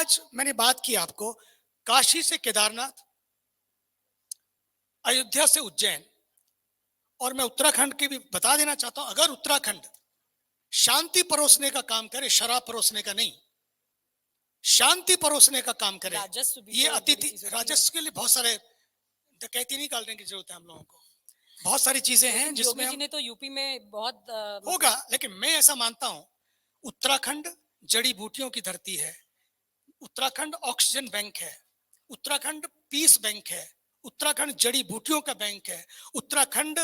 आज मैंने बात की आपको काशी से केदारनाथ, अयोध्या से उज्जैन, और मैं उत्तराखंड की भी बता देना चाहता हूं। अगर उत्तराखंड शांति परोसने का काम करे, शराब परोसने का नहीं, शांति परोसने का काम करे, ये अतिथि राजस्व के लिए बहुत सारे डकैती नहीं निकालने की जरूरत है हम लोगों को। बहुत सारी चीजें हैं जिसमें योगी जी ने तो यूपी में बहुत होगा, लेकिन मैं ऐसा मानता हूं उत्तराखंड जड़ी बूटियों की धरती है, उत्तराखंड ऑक्सीजन बैंक है, उत्तराखंड पीस बैंक है, उत्तराखंड जड़ी बूटियों का बैंक है। उत्तराखंड,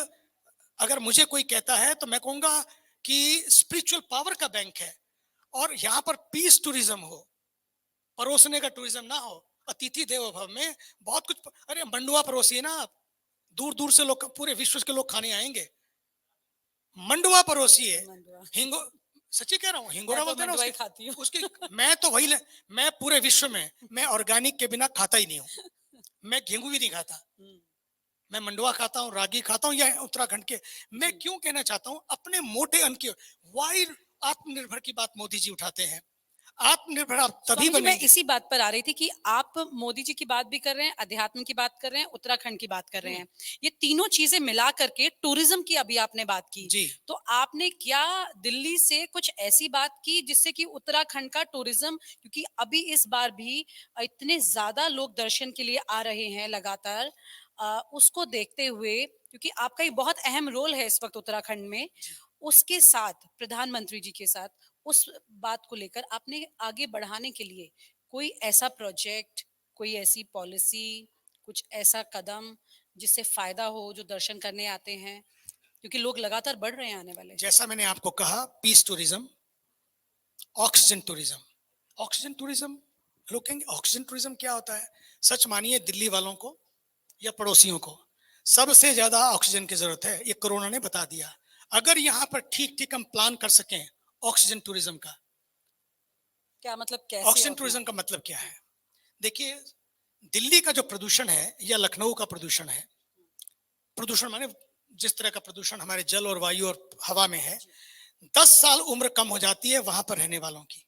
अगर मुझे कोई कहता है तो मैं कहूंगा कि स्पिरिचुअल पावर का बैंक है। और यहाँ पर पीस टूरिज्म हो, परोसने का टूरिज्म ना हो। अतिथि देवो भव में बहुत कुछ, अरे मंडुआ परोसिए ना आप, दूर दूर से लोग, पूरे विश्व के लोग खाने आएंगे। मंडुआ परोसिए, हिंगो, सच्ची कह रहा हूँ, हिंगोरा बोलते हैं ना उसकी मैं तो वही मैं पूरे विश्व में मैं ऑर्गेनिक के बिना खाता ही नहीं हूँ। मैं गेहूं भी नहीं खाता, मैं मंडुआ खाता हूँ, रागी खाता हूँ, या उत्तराखंड के। मैं क्यों कहना चाहता हूँ, अपने मोटे अन्न की वाई आत्मनिर्भर की बात मोदी जी उठाते हैं। आत्मनिर्भर आप तभी बनेंगे। मैं इसी बात पर आ रही थी कि आप मोदी जी की बात भी कर रहे हैं, अध्यात्म की बात कर रहे हैं, उत्तराखंड की बात कर रहे हैं, ये तीनों चीजें मिला करके टूरिज्म की अभी आपने बात की जी। तो आपने क्या दिल्ली से कुछ ऐसी बात की जिससे कि उत्तराखंड का टूरिज्म, क्योंकि अभी इस बार भी इतने ज्यादा लोग दर्शन के लिए आ रहे हैं लगातार, उसको देखते हुए, क्योंकि आपका एक बहुत अहम रोल है इस वक्त उत्तराखंड में, उसके साथ प्रधानमंत्री जी के साथ उस बात को लेकर आपने आगे बढ़ाने के लिए कोई ऐसा प्रोजेक्ट, कोई ऐसी पॉलिसी, कुछ ऐसा कदम जिससे फायदा हो जो दर्शन करने आते हैं, क्योंकि लोग लगातार बढ़ रहे हैं आने वाले। जैसा मैंने आपको कहा, peace tourism, oxygen tourism. Oxygen tourism, लोग कहेंगे ऑक्सीजन टूरिज्म क्या होता है? सच मानिए, दिल्ली वालों को या पड़ोसियों को सबसे ज्यादा ऑक्सीजन की जरूरत है, ये कोरोना ने बता दिया। अगर यहाँ पर ठीक ठीक हम प्लान कर सकें ऑक्सीजन टूरिज्म का। क्या मतलब, कैसे ऑक्सीजन टूरिज्म का मतलब क्या है? देखिए, दिल्ली का जो प्रदूषण है या लखनऊ का प्रदूषण है, प्रदूषण माने जिस तरह का प्रदूषण हमारे जल और वायु और हवा में है, 10 साल उम्र कम हो जाती है वहां पर रहने वालों की,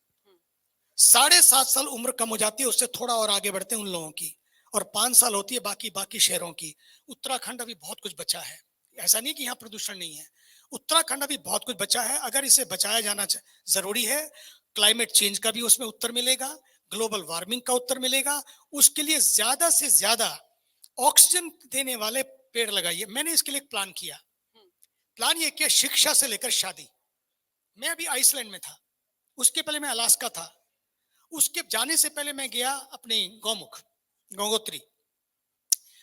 7.5 साल उम्र कम हो जाती है, उससे थोड़ा और आगे बढ़ते हैं उन लोगों की, और 5 साल होती है बाकी शहरों की। उत्तराखंड अभी बहुत कुछ बचा है, ऐसा नहीं कि यहाँ प्रदूषण नहीं है, उत्तराखंड अभी बहुत कुछ बचा है। अगर इसे बचाया जाना जरूरी है, क्लाइमेट चेंज का भी उसमें उत्तर मिलेगा, ग्लोबल वार्मिंग का उत्तर मिलेगा, उसके लिए ज्यादा से ज्यादा ऑक्सीजन देने वाले पेड़ लगाइए। मैंने इसके लिए एक प्लान किया। प्लान ये किया, शिक्षा से लेकर शादी। मैं अभी आइसलैंड में था, उसके पहले मैं अलास्का था, उसके जाने से पहले मैं गया अपनी गौमुख, गंगोत्री।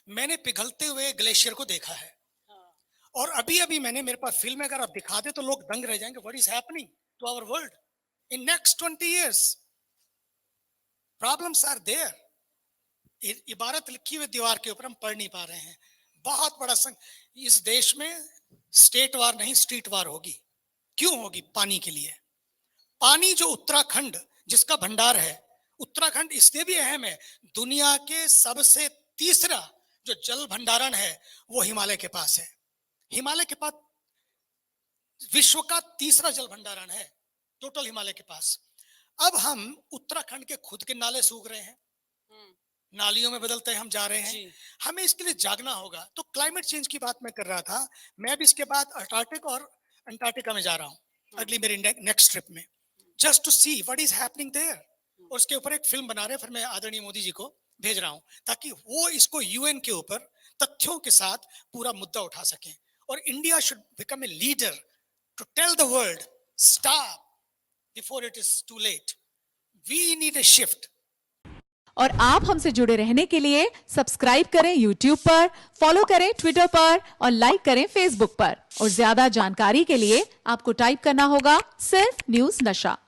मैंने पिघलते हुए ग्लेशियर को देखा है, और अभी मैंने, मेरे पास फिल्म है, अगर आप दिखा दे तो लोग दंग रह जाएंगे। What is happening to our world in next 20 years? Problems are there. इबारत लिखी हुई दीवार के ऊपर हम पढ़ नहीं पा रहे हैं। बहुत बड़ा इस देश में स्टेट वार नहीं, स्ट्रीट वार होगी। क्यों होगी? पानी के लिए। पानी जो उत्तराखंड जिसका भंडार है, उत्तराखंड इसलिए भी अहम है, दुनिया के सबसे तीसरा जो जल भंडारण है वो हिमालय के पास है। हिमालय के पास विश्व का तीसरा जल भंडारण है टोटल, हिमालय के पास। अब हम उत्तराखंड के खुद के नाले सूख रहे हैं, नालियों में बदलते हम जा रहे हैं, हमें इसके लिए जागना होगा। तो क्लाइमेट चेंज की बात मैं कर रहा था। मैं अभी इसके बाद अंटार्कटिक और अंटार्कटिका में जा रहा हूँ अगली मेरी नेक्स्ट ट्रिप में, just to see what is happening there. और उसके ऊपर एक फिल्म बना रहे हैं, फिर मैं आदरणीय मोदी जी को भेज रहा हूँ ताकि वो इसको यूएन के ऊपर तथ्यों के साथ पूरा मुद्दा उठा सकें। और India should become a leader to tell the world, stop before it is too late, we need a shift. और आप हमसे जुड़े रहने के लिए सब्सक्राइब करें YouTube पर, फॉलो करें ट्विटर पर और लाइक करें Facebook पर। और ज्यादा जानकारी के लिए आपको टाइप करना होगा सिर्फ न्यूज़ नशा।